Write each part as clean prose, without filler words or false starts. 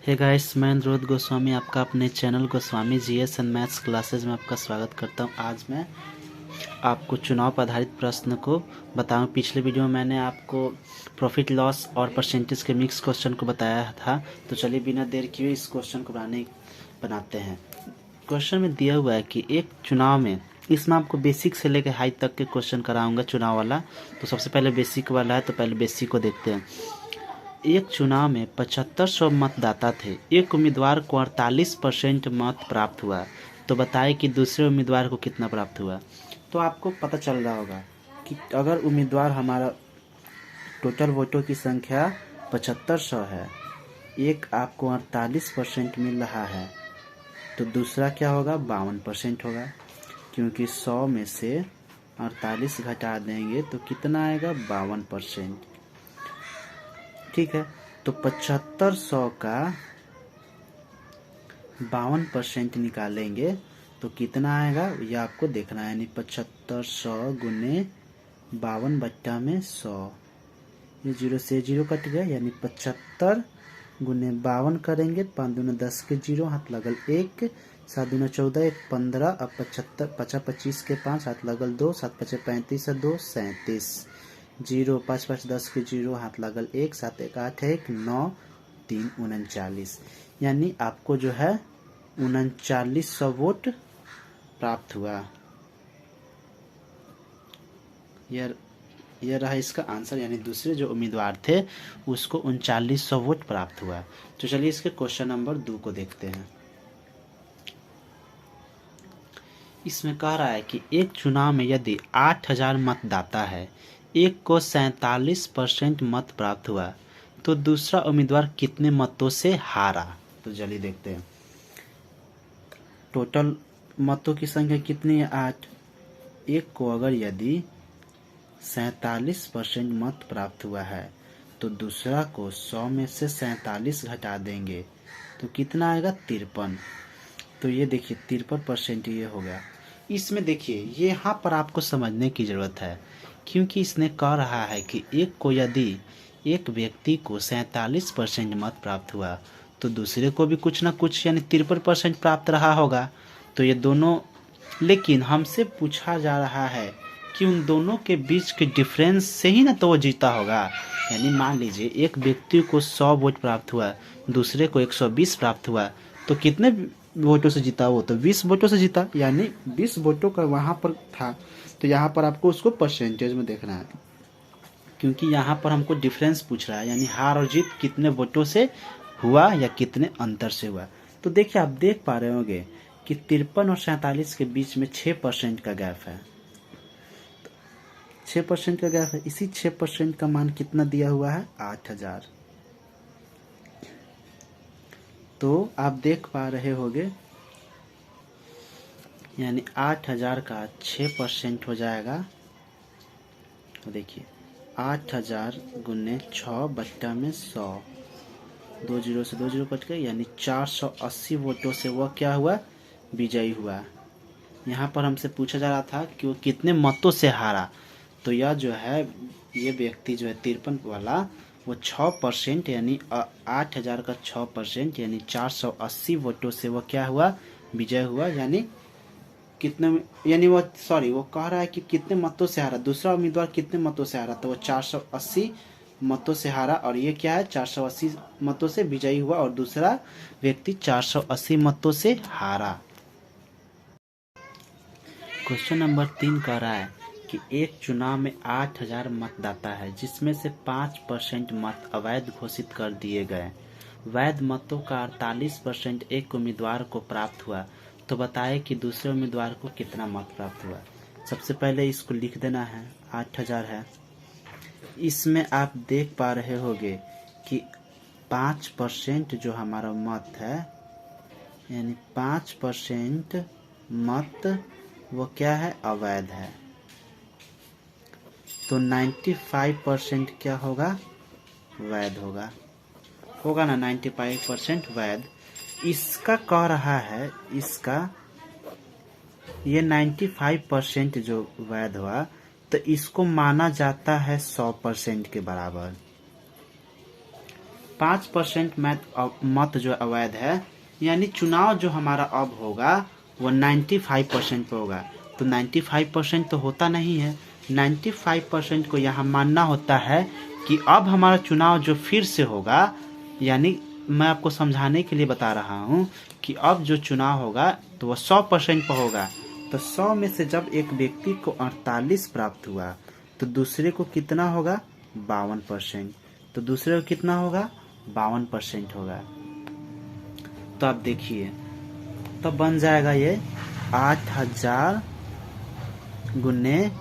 Hey guys, मैं अनुरोध गोस्वामी आपका अपने channel Goswami GS and maths classes में आपका स्वागत करता हूं। आज मैं आपको चुनाव पर आधारित प्रश्न को बताऊं। पिछले वीडियो में मैंने आपको प्रॉफिट लॉस और परसेंटेज के मिक्स क्वेश्चन को बताया था, तो चलिए बिना देर किए इस क्वेश्चन को बनाते हैं। क्वेश्चन में दिया हुआ है कि एक चुनाव में, इसमें आपको बेसिक से लेकर हाई तक के क्वेश्चन कराऊंगा चुनाव वाला। तो सबसे पहले बेसिक वाला है, तो पहले बेसिक को देखते हैं। एक चुनाव में 7500 मतदाता थे। एक उम्मीदवार को 48% मत प्राप्त हुआ, तो बताएं कि दूसरे उम्मीदवार को कितना प्राप्त हुआ। तो आपको पता चल रहा होगा कि अगर उम्मीदवार हमारा टोटल वोटों की संख्या 7500 है, एक आपको 48% मिल रहा है, तो दूसरा क्या होगा, 52% होगा। क्योंकि 100 में से 48 घटा देंगे तो कितना आएगा, 52%। ठीक है, तो 7500 का 52% निकालेंगे तो कितना आएगा, ये आपको देखना है। यानी 7500 गुने 52/100, ये 0 से 0 कट गया। यानी 75 गुने 52 करेंगे, 5 दूना 10 के 0, हाथ लगल 1, 7 दूना 14, 1 15, अब 75 50 25 के 5, हाथ लगल 2, 7 5 35 2 37, 0 5 5 10 के 0, हाथ लगल 1, 7 1 8 1 9 3 39। यानी आपको जो है 3900 वोट प्राप्त हुआ। यह रहा इसका आंसर। यानी दूसरे जो उम्मीदवार थे उसको 3900 वोट प्राप्त हुआ। तो चलिए इसके क्वेश्चन नंबर 2 को देखते हैं। इसमें कह रहा है कि एक चुनाव में यदि 8000 मतदाता है, एक को 47% मत प्राप्त हुआ, तो दूसरा उम्मीदवार कितने मतों से हारा। तो चलिए देखते हैं। टोटल मतों की संख्या कितनी है, 8। एक को अगर यदि 47% मत प्राप्त हुआ है, तो दूसरा को 100 में से 47 घटा देंगे तो कितना आएगा, 53। तो ये देखिए 53% ये हो गया। इसमें देखिए ये यहाँ पर आपको समझने की ज़रूरत है, क्योंकि इसने कह रहा है कि एक व्यक्ति को 47% मत प्राप्त हुआ, तो दूसरे को भी कुछ ना कुछ यानी 53% प्राप्त रहा होगा। तो ये दोनों, लेकिन हमसे पूछा जा रहा है कि उन दोनों के बीच के डिफरेंस से ही ना तो वो जीता होगा। यानी मान लीजिए एक व्यक्ति को 100 वोट प्राप्त हुआ, दूसरे को 120 प्राप्त हुआ, तो कितने वोटों से जीता, वो तो 20 वोटों से जीता। यानी 20 वोटों का वहाँ पर था, तो यहाँ पर आपको उसको परसेंटेज में देखना है, क्योंकि यहाँ पर हमको डिफरेंस पूछ रहा है। यानी हार और जीत कितने वोटों से हुआ या कितने अंतर से हुआ। तो देखिए आप देख पा रहे होंगे कि 53 और 47 के बीच में 6% का गैप है। 6% का गैप है। इसी 6% का मान कितना दिया हुआ है, 8000। तो आप देख पा रहे होंगे, यानी 8000 का 6% हो जाएगा। तो देखिए 8000 गुने 6 बट्टा में 100, 2 0 से 2 0 कट गए। यानी 480 वोटों से वह क्या हुआ, विजयी हुआ। यहाँ पर हमसे पूछा जा रहा था कि वो कितने मतों से हारा। तो यह जो है, ये व्यक्ति जो है 53 वाला, वो 6% यानी 8000 का 6% यानी 480 वोटों से वो क्या हुआ, विजय हुआ। यानी कितने, यानी वो वो कह रहा है कि कितने मतों से हारा, दूसरा उम्मीदवार कितने मतों से हारा, तो वो 480 मतों से हारा, और ये क्या है, 480 मतों से विजयी हुआ, और दूसरा व्यक्ति 480 मतों से हारा। क्वेश्चन नंबर 3 कह रहा है कि एक चुनाव में 8000 मतदाता है, जिसमें से 5% मत अवैध घोषित कर दिए गए। वैध मतों का 48% एक उम्मीदवार को प्राप्त हुआ, तो बताएं कि दूसरे उम्मीदवार को कितना मत प्राप्त हुआ। सबसे पहले इसको लिख देना है, 8000 है। इसमें आप देख पा रहे होंगे कि 5% जो हमारा मत है, यानी 5% मत वो क्या है, अवैध है। तो 95% क्या होगा, वैध होगा ना, 95% वैध। इसका कह रहा है, इसका ये 95% जो वैध हुआ, तो इसको माना जाता है 100% के बराबर। 5% मत जो अवैध है, यानी चुनाव जो हमारा अब होगा वो 95% पे होगा। तो 95% तो होता नहीं है, 95% को यहाँ मानना होता है कि अब हमारा चुनाव जो फिर से होगा, यानी मैं आपको समझाने के लिए बता रहा हूँ कि अब जो चुनाव होगा तो वह 100% पर होगा। तो 100 में से जब एक व्यक्ति को 48 प्राप्त हुआ तो दूसरे को कितना होगा? 52%। तो दूसरे को कितना होगा? 52% होगा। तो आप देखिए, तो बन जाएगा ये 8000 गुने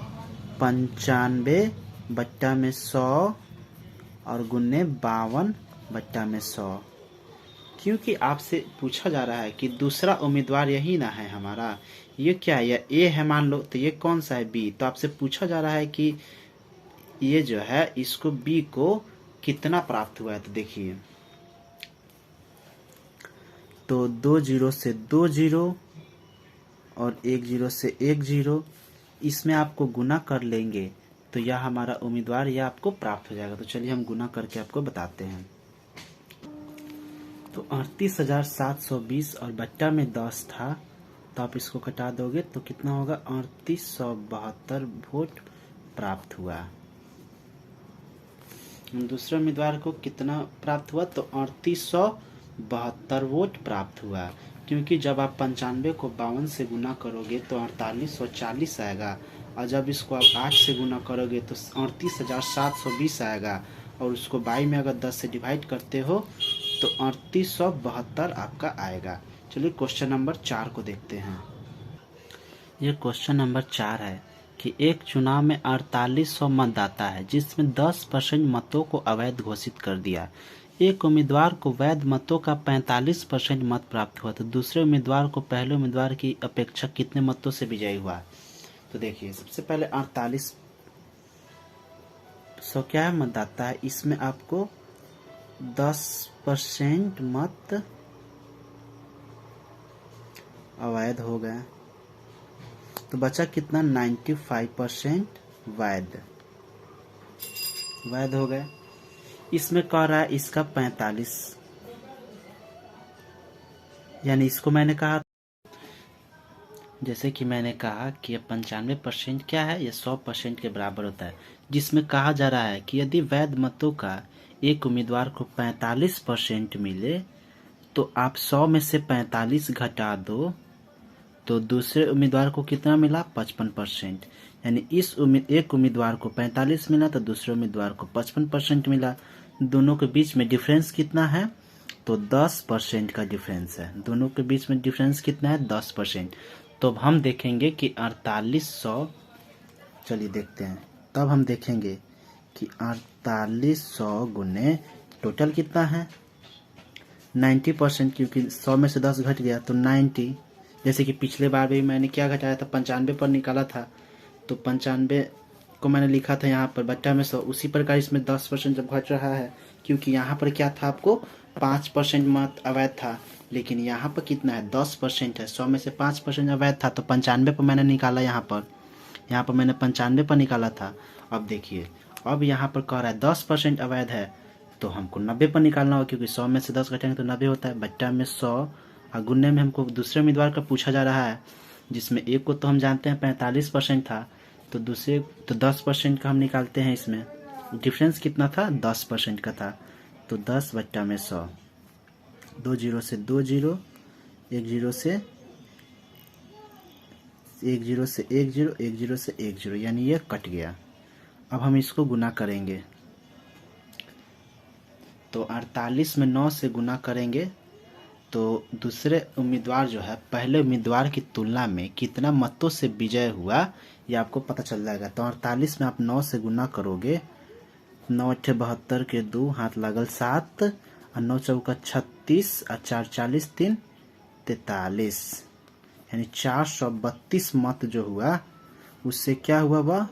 95 बट्टा में 100 और गुने 52 बट्टा में 100। क्योंकि आपसे पूछा जा रहा है कि दूसरा उम्मीदवार यही ना है हमारा, ये क्या है? ये ए है मान लो, तो ये कौन सा है? बी। तो आपसे पूछा जा रहा है कि ये जो है इसको बी को कितना प्राप्त हुआ है। तो देखिए, तो 2 जीरो से 2 जीरो और 1 जीरो से 1 जीरो, इसमें आपको गुना कर लेंगे तो यह हमारा उम्मीदवार यह आपको प्राप्त हो जाएगा। तो चलिए हम गुना करके आपको बताते हैं। तो 38,720 और बट्टा में 10 था, तो आप इसको घटा दोगे तो कितना होगा? 3872 वोट प्राप्त हुआ। दूसरे उम्मीदवार को कितना प्राप्त हुआ? तो 3872 वोट प्राप्त हुआ। क्योंकि जब आप 95 को 52 से गुना करोगे तो 4840 आएगा, और जब इसको आप 8 से गुना करोगे तो 38,720 आएगा, और उसको 22 में अगर 10 से डिवाइड करते हो तो 3872 आपका आएगा। चलिए क्वेश्चन नंबर 4 को देखते हैं। ये क्वेश्चन नंबर 4 है कि एक चुनाव में 4800 मतदाता है जिसमें 10% मतों को अवैध घोषित कर दिया। एक उम्मीदवार को वैध मतों का 45% मत प्राप्त हुआ, तो दूसरे उम्मीदवार को पहले उम्मीदवार की अपेक्षा कितने मतों से विजयी हुआ? तो देखिए, सबसे पहले 4800 क्या है? मतदाता है, इसमें आपको 10% मत अवैध हो गए, तो बचा कितना? 95% वैध हो गए। इसमें कह रहा है इसका 45, यानी इसको मैंने कहा, जैसे कि मैंने कहा कि 95% क्या है? ये 100% के बराबर होता है, जिसमें कहा जा रहा है कि यदि वैध मतों का एक उम्मीदवार को 45% मिले तो आप 100 में से 45 घटा दो तो दूसरे उम्मीदवार को कितना मिला? 55%। यानी एक उम्मीदवार को 45 मिला तो दूसरे उम्मीदवार को 55% मिला। दोनों के बीच में डिफरेंस कितना है? तो 10% का डिफरेंस है। दोनों के बीच में डिफरेंस कितना है? 10%। तो अब हम देखेंगे कि 4800, चलिए देखते हैं। तब हम देखेंगे कि 4800 गुने टोटल कितना है? 90%, क्योंकि 100 में से 10 घट गया तो 90। जैसे कि पिछले बार भी मैंने क्या घटाया था? 95 पर निकाला था, तो 95 को मैंने लिखा था यहाँ पर बट्टा में 100। उसी प्रकार इसमें 10% जब घट रहा है, क्योंकि यहाँ पर क्या था? आपको 5% मत अवैध था, लेकिन यहाँ पर कितना है? 10% है। 100 में से 5% अवैध था, तो 95 पर मैंने निकाला। यहाँ पर मैंने 95 पर निकाला था। अब देखिए, अब यहाँ पर कह रहा है 10% अवैध है, तो हमको 90 पर निकालना होगा, क्योंकि 100 में से 10 घटेंगे तो 90 होता है। बट्टा में 100 और गुन्ने में हमको दूसरे उम्मीदवार का पूछा जा रहा है, जिसमें एक को तो हम जानते हैं 45% था, तो दूसरे तो 10% का हम निकालते हैं। इसमें डिफरेंस कितना था? 10% का था, तो 10 बट्टा में 100। 2 जीरो से 2 जीरो, 1 जीरो से 1 जीरो से 1 जीरो, 1 जीरो से 1 जीरो, यानी ये कट गया। अब हम इसको गुना करेंगे, तो 48 में 9 से गुना करेंगे तो दूसरे उम्मीदवार जो है पहले उम्मीदवार की तुलना में कितना मतों से विजय हुआ ये आपको पता चल जाएगा। तो 48 में आप 9 से गुना करोगे, 9 अट्ठे 72 के 2 हाथ लागल 7 और 9 चौका 36 और 4 40 3 43, यानी 432 मत जो हुआ उससे क्या हुआ? वह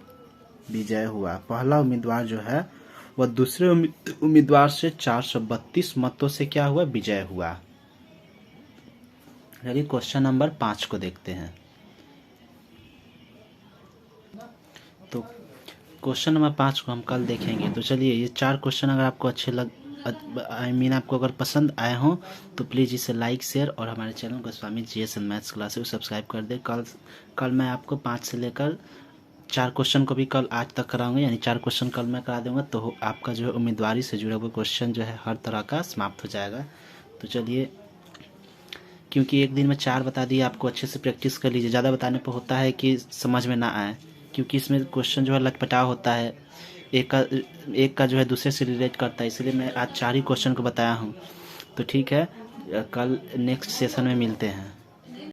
विजय हुआ। पहला उम्मीदवार जो है वह दूसरे उम्मीदवार से 432 मतों से क्या हुआ? विजय हुआ। चलिए क्वेश्चन नंबर 5 को देखते हैं। तो क्वेश्चन नंबर 5 को हम कल देखेंगे। तो चलिए, ये 4 क्वेश्चन अगर आपको अच्छे आई मीन आपको अगर पसंद आए हों तो प्लीज़ इसे लाइक शेयर और हमारे channel Goswami GS and maths classes को सब्सक्राइब कर दें। कल मैं आपको 5 से लेकर 4 क्वेश्चन को भी कल आज तक कराऊंगा, यानी 4 क्वेश्चन कल मैं करा दूंगा, तो आपका जो है उम्मीदवारी से जुड़ा हुआ क्वेश्चन जो है हर तरह का समाप्त हो जाएगा। तो चलिए, क्योंकि एक दिन में 4 बता दिए, आपको अच्छे से प्रैक्टिस कर लीजिए। ज़्यादा बताने पर होता है कि समझ में ना आए, क्योंकि इसमें क्वेश्चन जो है लटपटाव होता है, एक का जो है दूसरे से रिलेट करता है, इसलिए मैं आज 4 ही क्वेश्चन को बताया हूँ। तो ठीक है, कल नेक्स्ट सेशन में मिलते हैं।